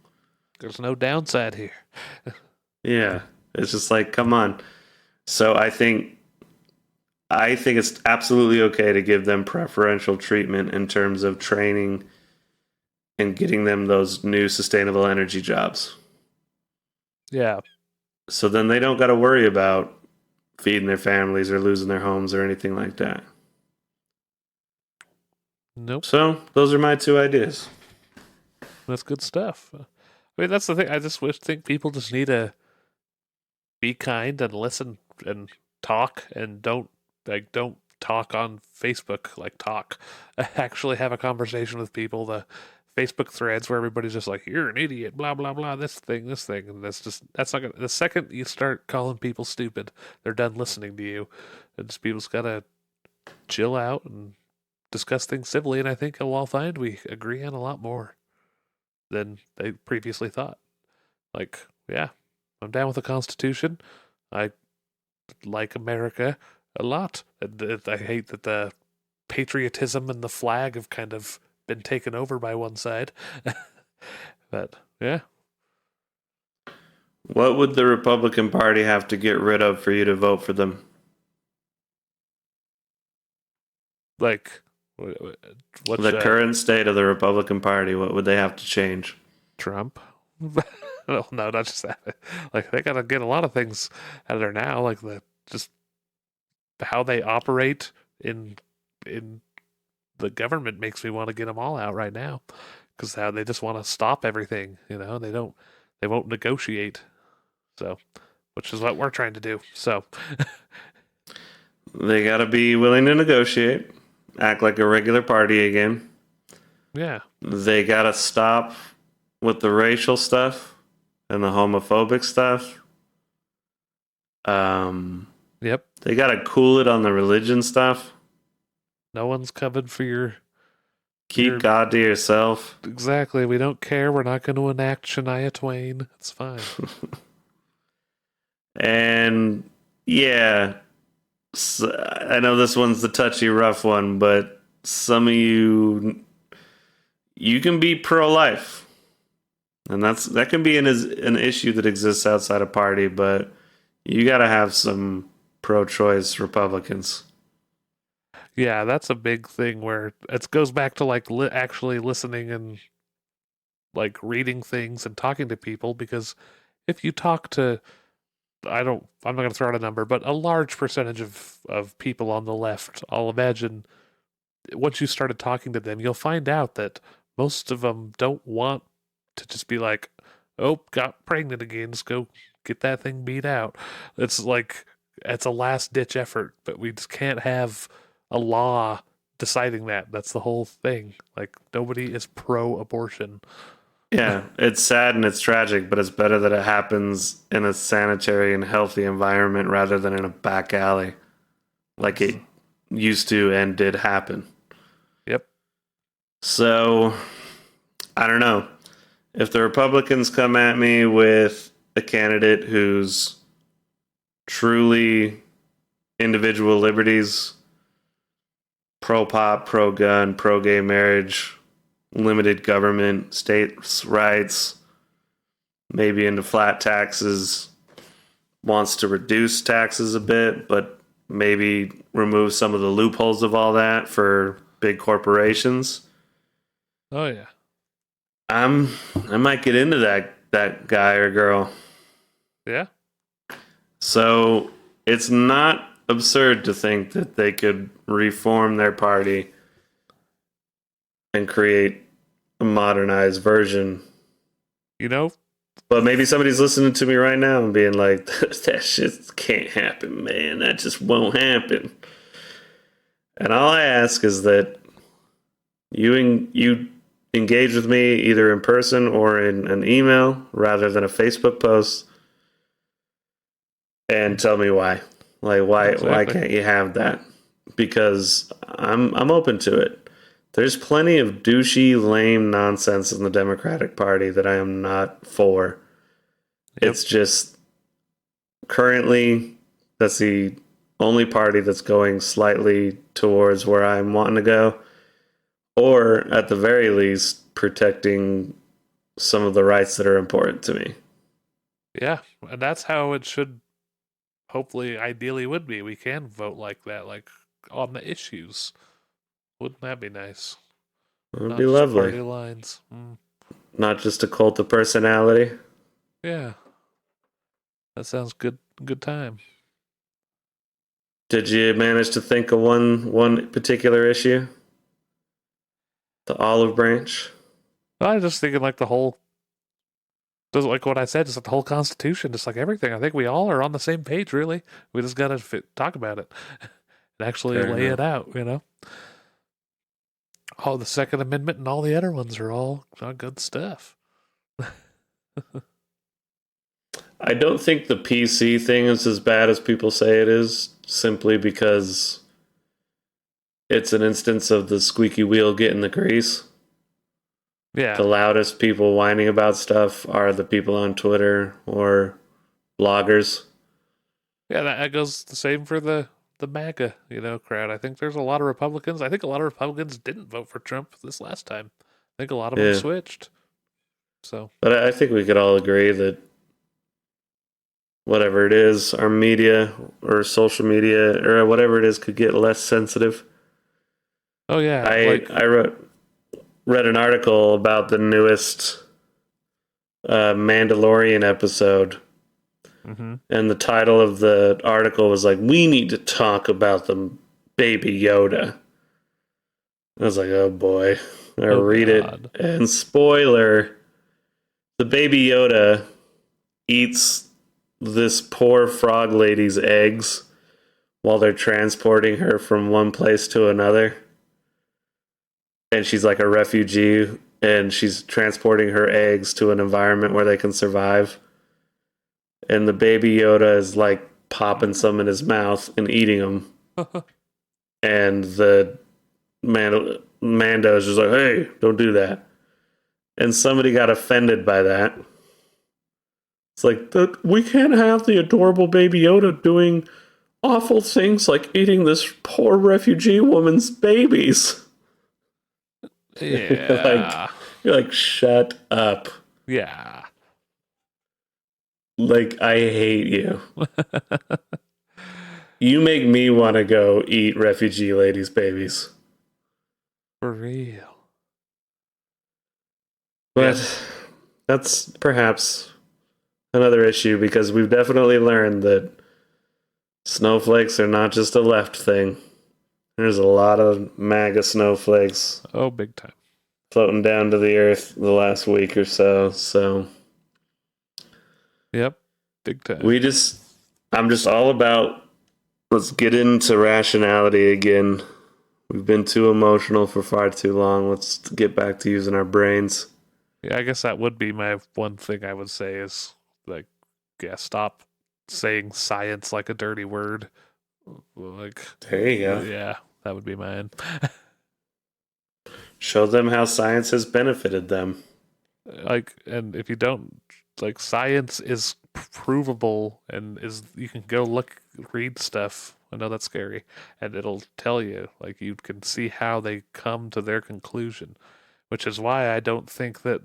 There's no downside here. yeah, it's just like, come on. So I think it's absolutely okay to give them preferential treatment in terms of training and getting them those new sustainable energy jobs. Yeah. So then they don't got to worry about feeding their families or losing their homes or anything like that. Nope. So those are my two ideas. That's good stuff. I mean, that's the thing. I just think people just need to be kind and listen and talk and don't talk on Facebook like talk. Actually have a conversation with people. The Facebook threads where everybody's just like, "You're an idiot," blah blah blah, this thing, and that's not gonna. The second you start calling people stupid, they're done listening to you. And just people's gotta chill out and discuss things civilly. And I think we'll all find we agree on a lot more than they previously thought. Like, yeah, I'm down with the Constitution. I like America a lot. And I hate that the patriotism and the flag have kind of been taken over by one side. But yeah, What would the Republican Party have to get rid of for you to vote for them? like what's The current state of the Republican Party, what would they have to change? Trump? No, not just that. Like they gotta get a lot of things out of there now, like the just how they operate in the government makes me want to get them all out right now because how they just want to stop everything. They won't negotiate. So, which is what we're trying to do. So, They got to be willing to negotiate, act like a regular party again. yeah, They got to stop with the racial stuff and the homophobic stuff. yep. They got to cool it on the religion stuff. No one's coming for your Keep God to yourself. Exactly. We don't care. We're not going to enact Shania Twain. It's fine. And yeah, I know this one's the touchy, rough one, but some of you can be pro-life, and that can be an issue that exists outside a party, but you got to have some pro-choice Republicans. Yeah, that's a big thing where it goes back to like actually listening and like reading things and talking to people because if you talk to I'm not going to throw out a number, but a large percentage of people on the left, I'll imagine once you started talking to them, you'll find out that most of them don't want to just be like, "Oh, got pregnant again. Let's go get that thing beat out." It's like it's a last ditch effort, but we just can't have a law deciding that. That's the whole thing. Like nobody is pro abortion. Yeah, it's sad and it's tragic, but it's better that it happens in a sanitary and healthy environment rather than in a back alley like it used to and did happen. Yep. So, I don't know. If the Republicans come at me with a candidate who's truly individual liberties, pro pop, pro gun, pro gay marriage, limited government, states' rights, maybe into flat taxes, wants to reduce taxes a bit, but maybe remove some of the loopholes of all that for big corporations. Oh yeah. I might get into that guy or girl. Yeah. So it's not absurd to think that they could reform their party and create a modernized version. You know, But maybe somebody's listening to me right now and being like, that shit can't happen, man. That just won't happen. And all I ask is that you engage with me either in person or in an email rather than a Facebook post and tell me why. Like why can't you have that? Because I'm open to it. There's plenty of douchey, lame nonsense in the Democratic Party that I am not for. Yep. It's just currently that's the only party that's going slightly towards where I'm wanting to go, or at the very least, protecting some of the rights that are important to me. yeah, and that's how it should hopefully ideally would be. We can vote like that, like on the issues. Wouldn't that be nice? It would Not be just lovely. party lines. Mm. Not just a cult of personality. Yeah, that sounds good. Good time. Did you manage to think of one particular issue? The olive branch? I was just thinking like the whole, just like what I said, just like the whole Constitution, just like everything. I think we all are on the same page, really. We just gotta talk about it and actually Fair lay enough. it out. Oh, the Second Amendment and all the other ones are all good stuff. I don't think the PC thing is as bad as people say it is, simply because it's an instance of the squeaky wheel getting the grease. Yeah, The loudest people whining about stuff are the people on Twitter or bloggers. yeah, that goes the same for the MAGA, crowd. I think there's a lot of Republicans. I think a lot of Republicans didn't vote for Trump this last time. I think a lot of them Yeah. switched. So But I think we could all agree that whatever it is, our media or social media or whatever it is could get less sensitive. oh yeah, I read an article about the newest Mandalorian episode, mm-hmm. and the title of the article was like, "We need to talk about the Baby Yoda." I was like, "Oh boy!" I read God. it, and spoiler: the Baby Yoda eats this poor frog lady's eggs while they're transporting her from one place to another. And she's like a refugee, and she's transporting her eggs to an environment where they can survive. And the Baby Yoda is like popping some in his mouth and eating them. And the Mando's just like, hey, don't do that. And somebody got offended by that. It's like, we can't have the adorable baby Yoda doing awful things like eating this poor refugee woman's babies. Yeah. You're like, shut up. Yeah. Like, I hate you. You make me want to go eat refugee ladies' babies. For real. But Yeah. that's perhaps another issue because we've definitely learned that snowflakes are not just a left thing. There's a lot of MAGA snowflakes Oh, big time. floating down to the earth the last week or so. So Yep. Big time. I'm just all about let's get into rationality again. We've been too emotional for far too long. Let's get back to using our brains. Yeah, I guess that would be my one thing I would say is like, yeah, stop saying science like a dirty word. Like, There you go. yeah, that would be mine. Show them how science has benefited them. Like, and if you don't, like, science is provable and is, you can go read stuff. I know that's scary, and it'll tell you, like, you can see how they come to their conclusion, which is why I don't think that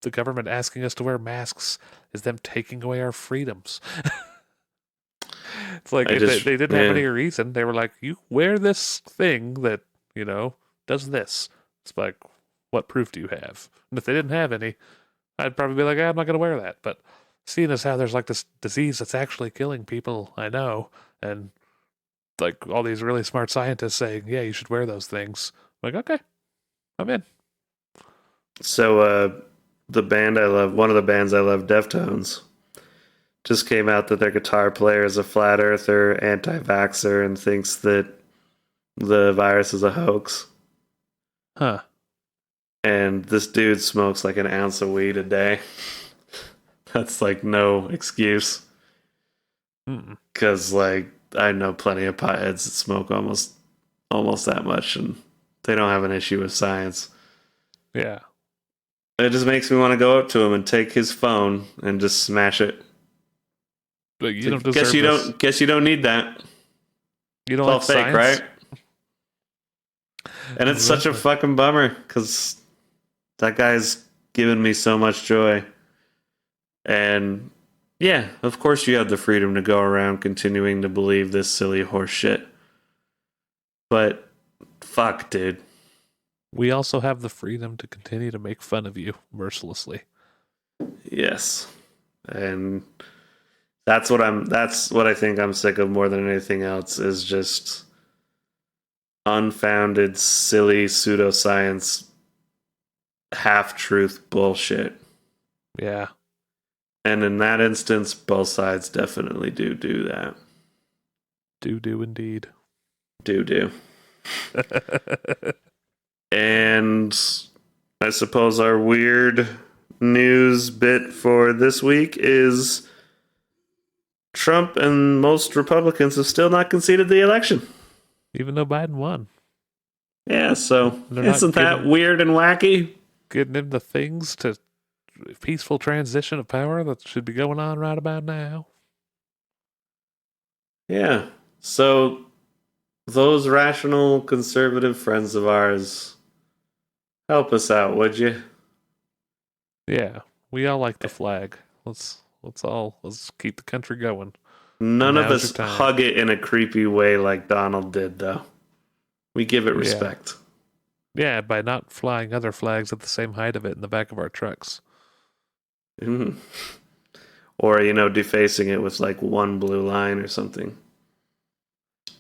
the government asking us to wear masks is them taking away our freedoms. It's like if they didn't have any reason, they were like, you wear this thing that, you know, does this. It's like, what proof do you have? And if they didn't have any, I'd probably be like, I'm not going to wear that. But seeing as how there's like this disease that's actually killing people, I know, and like all these really smart scientists saying, yeah, you should wear those things. I'm like, okay, I'm in. So, the band I love, one of the bands I love, Deftones, just came out that their guitar player is a flat earther, anti-vaxxer, and thinks that the virus is a hoax. Huh. And this dude smokes like an ounce of weed a day. That's like no excuse. Because like I know plenty of potheads that smoke almost that much, and they don't have an issue with science. Yeah. It just makes me want to go up to him and take his phone and just smash it. But you don't deserve this. Guess you don't need that. You don't It's all like fake, science? right? And it's such a fucking bummer because that guy's given me so much joy. And yeah, of course you have the freedom to go around continuing to believe this silly horse shit. But fuck, dude. We also have the freedom to continue to make fun of you mercilessly. Yes. And that's what I think I'm sick of more than anything else is just unfounded, silly pseudoscience, half-truth bullshit. Yeah. And in that instance, both sides definitely do that. Do indeed. Do. And I suppose our weird news bit for this week is Trump and most Republicans have still not conceded the election. Even though Biden won. Yeah, so isn't that weird and wacky? Getting him the things to peaceful transition of power that should be going on right about now. Yeah. So those rational conservative friends of ours, help us out, would you? Yeah. We all like the flag. Let's keep the country going. None of us hug it in a creepy way like Donald did, though. We give it respect. Yeah, by not flying other flags at the same height of it in the back of our trucks. Mm-hmm. Or, defacing it with like one blue line or something.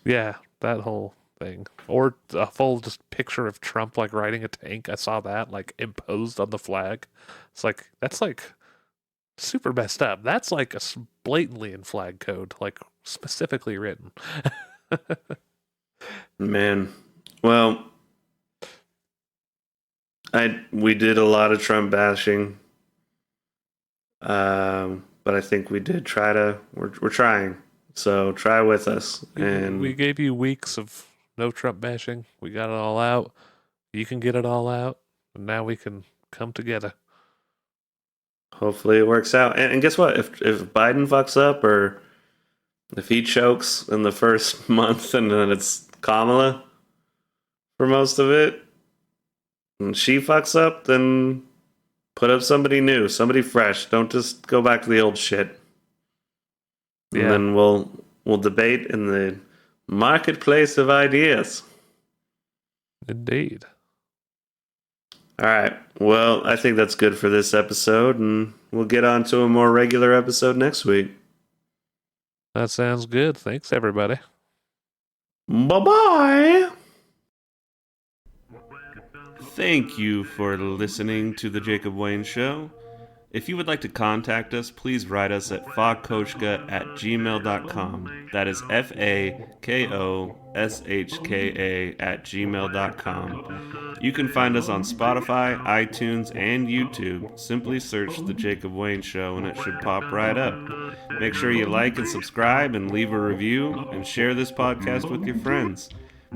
Yeah, that whole thing. Or a full just picture of Trump like riding a tank. I saw that like imposed on the flag. It's like, that's like super messed up. That's like a blatantly in flag code, like specifically written. Man. Well, we did a lot of Trump bashing. But I think we did try to we're trying. So try with us. And we gave you weeks of no Trump bashing. We got it all out. You can get it all out, and now we can come together. Hopefully it works out. And guess what? If Biden fucks up, or if he chokes in the first month and then it's Kamala for most of it, and she fucks up, then put up somebody new, somebody fresh. Don't just go back to the old shit. And then we'll debate in the marketplace of ideas. Indeed. All right. Well, I think that's good for this episode, and we'll get on to a more regular episode next week. That sounds good. Thanks, everybody. Bye-bye. Thank you for listening to The Jacob Wayne Show. If you would like to contact us, please write us at fakkoshka@gmail.com. That is FAKOSHKA@gmail.com. You can find us on Spotify, iTunes, and YouTube. Simply search The Jacob Wayne Show and it should pop right up. Make sure you like and subscribe and leave a review and share this podcast with your friends.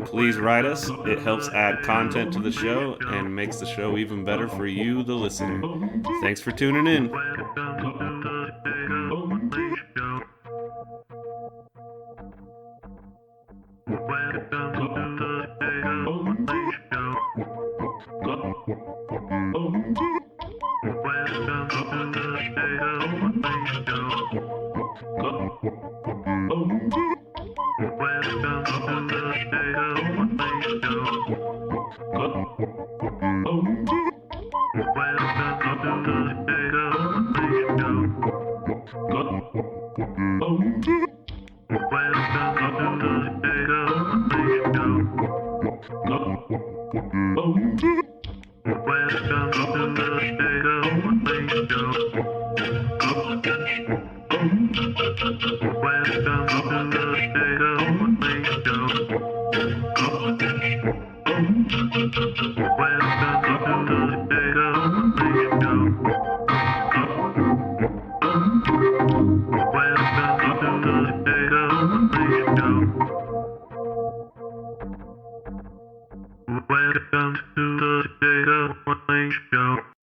Please write us. It helps add content to the show and makes the show even better for you, the listener. Thanks for tuning in. Welcome to the TJWS show.